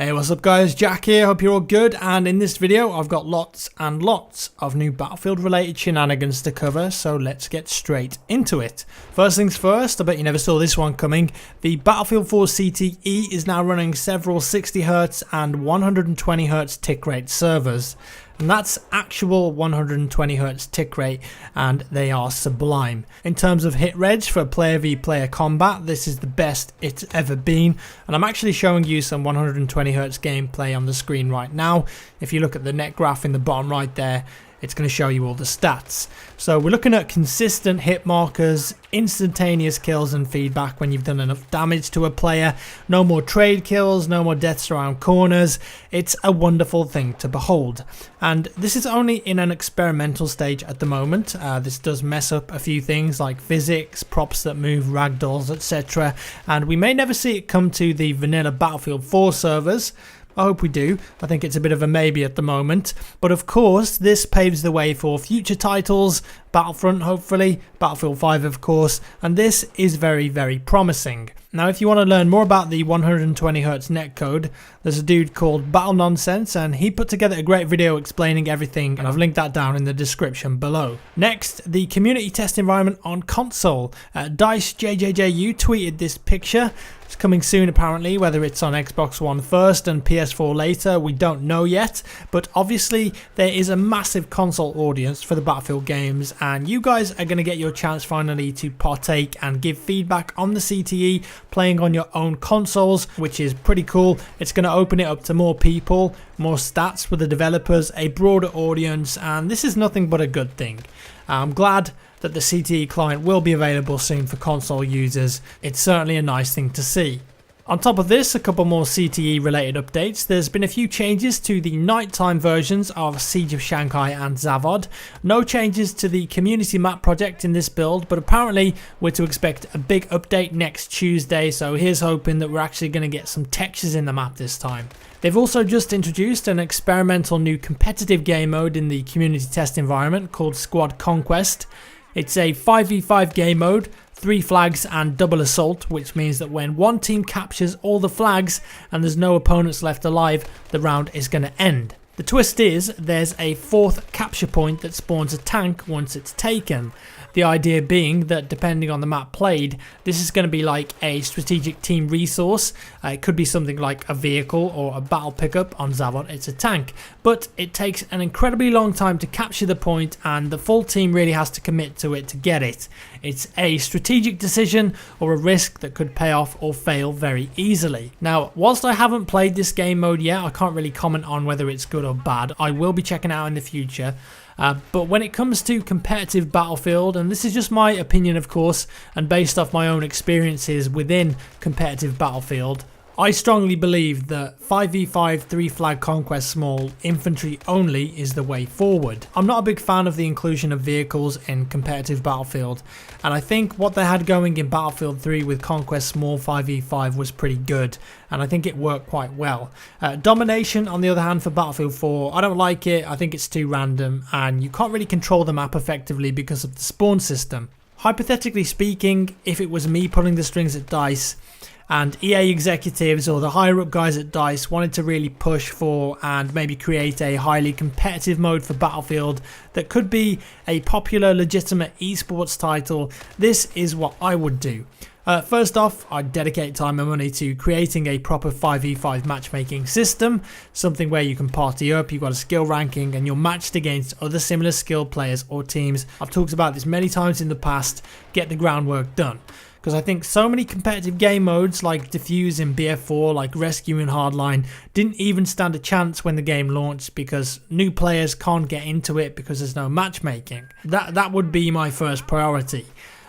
Hey, what's up guys, Jack here, hope you're all good, and in this video I've got lots and lots of new Battlefield related shenanigans to cover, so let's get straight into it. First things first, I bet you never saw this one coming. The Battlefield 4 CTE is now running several 60Hz and 120Hz tick rate servers. And that's actual 120Hz tick rate, and they are sublime. In terms of hit reg for player v player combat, this is the best it's ever been, and I'm actually showing you some 120Hz gameplay on the screen right now. If you look at the net graph in the bottom right there, it's going to show you all the stats. So we're looking at consistent hit markers, instantaneous kills and feedback when you've done enough damage to a player, no more trade kills, no more deaths around corners. It's a wonderful thing to behold. And this is only in an experimental stage at the moment. This does mess up a few things like physics, props that move, ragdolls, etc. And we may never see it come to the vanilla Battlefield 4 servers. I hope we do. I think it's a bit of a maybe at the moment. But of course, this paves the way for future titles, Battlefront hopefully, Battlefield 5 of course, and this is very, very promising. Now if you want to learn more about the 120Hz netcode, there's a dude called Battlenonsense, and he put together a great video explaining everything, and I've linked that down in the description below. Next, the community test environment on console. Dice JJJU tweeted this picture. It's coming soon apparently, whether it's on Xbox One first and PS4 later, we don't know yet, but obviously there is a massive console audience for the Battlefield games, and you guys are going to get your chance finally to partake and give feedback on the CTE playing on your own consoles, which is pretty cool. It's going to open it up to more people, more stats for the developers, a broader audience, and this is nothing but a good thing. I'm glad that the CTE client will be available soon for console users. It's certainly a nice thing to see. On top of this, a couple more CTE related updates. There's been a few changes to the nighttime versions of Siege of Shanghai and Zavod. No changes to the community map project in this build, but apparently we're to expect a big update next Tuesday, so here's hoping that we're actually going to get some textures in the map this time. They've also just introduced an experimental new competitive game mode in the community test environment called Squad Conquest. It's a 5v5 game mode, 3 flags and double assault, which means that when one team captures all the flags and there's no opponents left alive, the round is going to end. The twist is there's a 4th capture point that spawns a tank once it's taken. The idea being that depending on the map played, this is going to be like a strategic team resource. It could be something like a vehicle or a battle pickup. On Zavod it's a tank, but it takes an incredibly long time to capture the point, and the full team really has to commit to it to get it. It's a strategic decision or a risk that could pay off or fail very easily. Now, whilst I haven't played this game mode yet, I can't really comment on whether it's good or bad. I will be checking it out in the future. But when it comes to competitive Battlefield, and this is just my opinion of course, and based off my own experiences within competitive Battlefield, I strongly believe that 5v5 3 flag conquest small infantry only is the way forward. I'm not a big fan of the inclusion of vehicles in competitive Battlefield, and I think what they had going in Battlefield 3 with Conquest small 5v5 was pretty good, and I think it worked quite well. Domination on the other hand for Battlefield 4, I don't like it. I think it's too random, and you can't really control the map effectively because of the spawn system. Hypothetically speaking, if it was me pulling the strings at DICE, and EA executives or the higher up guys at DICE wanted to really push for and maybe create a highly competitive mode for Battlefield that could be a popular legitimate esports title, this is what I would do. First off, I'd dedicate time and money to creating a proper 5v5 matchmaking system, something where you can party up, you've got a skill ranking and you're matched against other similar skilled players or teams. I've talked about this many times in the past. Get the groundwork done. Because I think so many competitive game modes like Defuse in BF4, like Rescue in Hardline, didn't even stand a chance when the game launched because new players can't get into it because there's no matchmaking. That would be my first priority.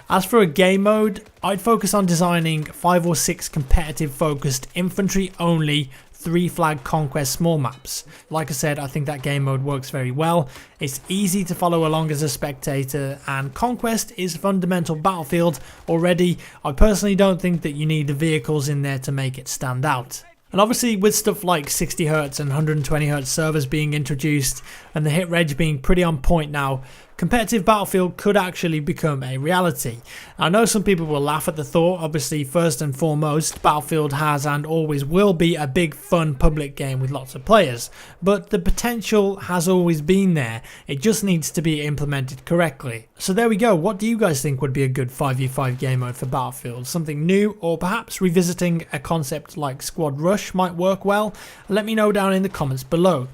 As for a game mode, I'd focus on designing 5 or 6 competitive focused infantry only 3 flag conquest small maps. Like I said, I think that game mode works very well. It's easy to follow along as a spectator, and Conquest is fundamental Battlefield already. I personally don't think that you need the vehicles in there to make it stand out. And obviously with stuff like 60Hz and 120Hz servers being introduced and the hit reg being pretty on point now, competitive Battlefield could actually become a reality. I know some people will laugh at the thought. Obviously, first and foremost, Battlefield has and always will be a big fun public game with lots of players, but the potential has always been there. It just needs to be implemented correctly. So there we go. What do you guys think would be a good 5v5 game mode for Battlefield? Something new, or perhaps revisiting a concept like Squad Rush might work well? Let me know down in the comments below.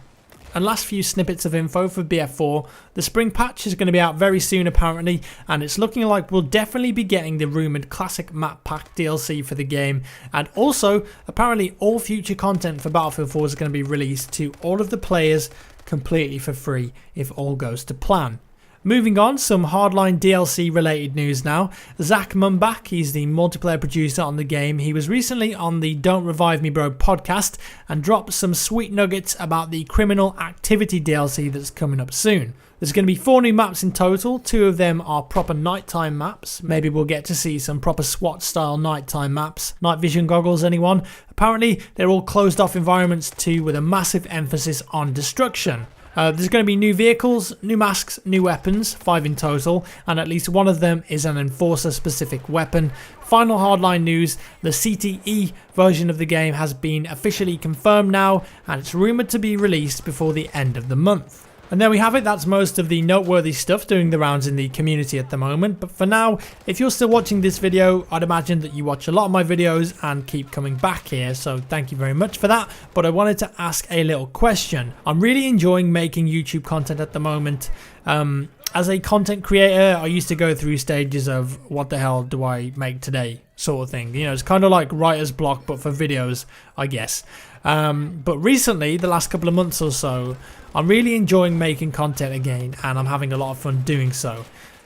And last few snippets of info for BF4, the spring patch is going to be out very soon apparently, and it's looking like we'll definitely be getting the rumoured classic map pack DLC for the game, and also apparently all future content for Battlefield 4 is going to be released to all of the players completely for free if all goes to plan. Moving on, some Hardline DLC related news now. Zach Mumbach, he's the multiplayer producer on the game. He was recently on the Don't Revive Me Bro podcast and dropped some sweet nuggets about the Criminal Activity DLC that's coming up soon. There's going to be 4 new maps in total. 2 of them are proper nighttime maps. Maybe we'll get to see some proper SWAT style nighttime maps. Night vision goggles, anyone? Apparently they're all closed off environments too, with a massive emphasis on destruction. There's going to be new vehicles, new masks, new weapons, 5 in total, and at least one of them is an Enforcer specific weapon. Final Hardline news, the CTE version of the game has been officially confirmed now, and it's rumoured to be released before the end of the month. And there we have it. That's most of the noteworthy stuff doing the rounds in the community at the moment. But for now, if you're still watching this video, I'd imagine that you watch a lot of my videos and keep coming back here. So thank you very much for that. But I wanted to ask a little question. I'm really enjoying making YouTube content at the moment. As a content creator, I used to go through stages of what the hell do I make today sort of thing. You know, it's kind of like writer's block, but for videos, I guess. But recently, the last couple of months or so, I'm really enjoying making content again, and I'm having a lot of fun doing so.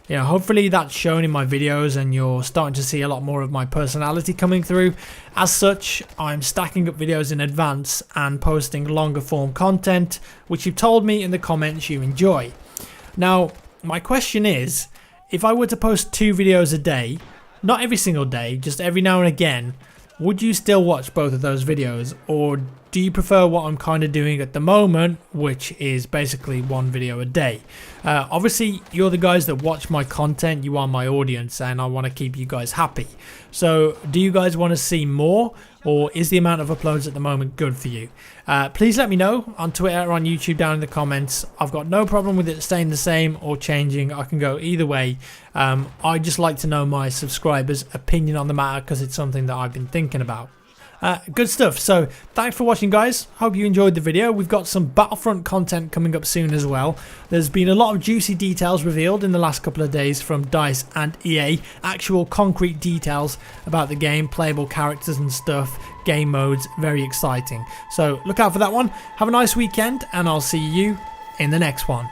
You know, hopefully that's shown in my videos and you're starting to see a lot more of my personality coming through. As such, I'm stacking up videos in advance and posting longer form content, which you've told me in the comments you enjoy. Now, my question is, if I were to post 2 videos a day, not every single day, just every now and again, would you still watch both of those videos, or do you prefer what I'm kind of doing at the moment, which is basically 1 video a day? Obviously, you're the guys that watch my content, you are my audience, and I want to keep you guys happy. So, do you guys want to see more, or is the amount of uploads at the moment good for you? Please let me know on Twitter or on YouTube down in the comments. I've got no problem with it staying the same or changing. I can go either way. I just like to know my subscribers' opinion on the matter because it's something that I've been thinking about. Good stuff. So thanks for watching, guys. Hope you enjoyed the video. We've got some Battlefront content coming up soon as well. There's been a lot of juicy details revealed in the last couple of days from DICE and EA. Actual concrete details about the game, playable characters and stuff, game modes. Very exciting. So look out for that one. Have a nice weekend, and I'll see you in the next one.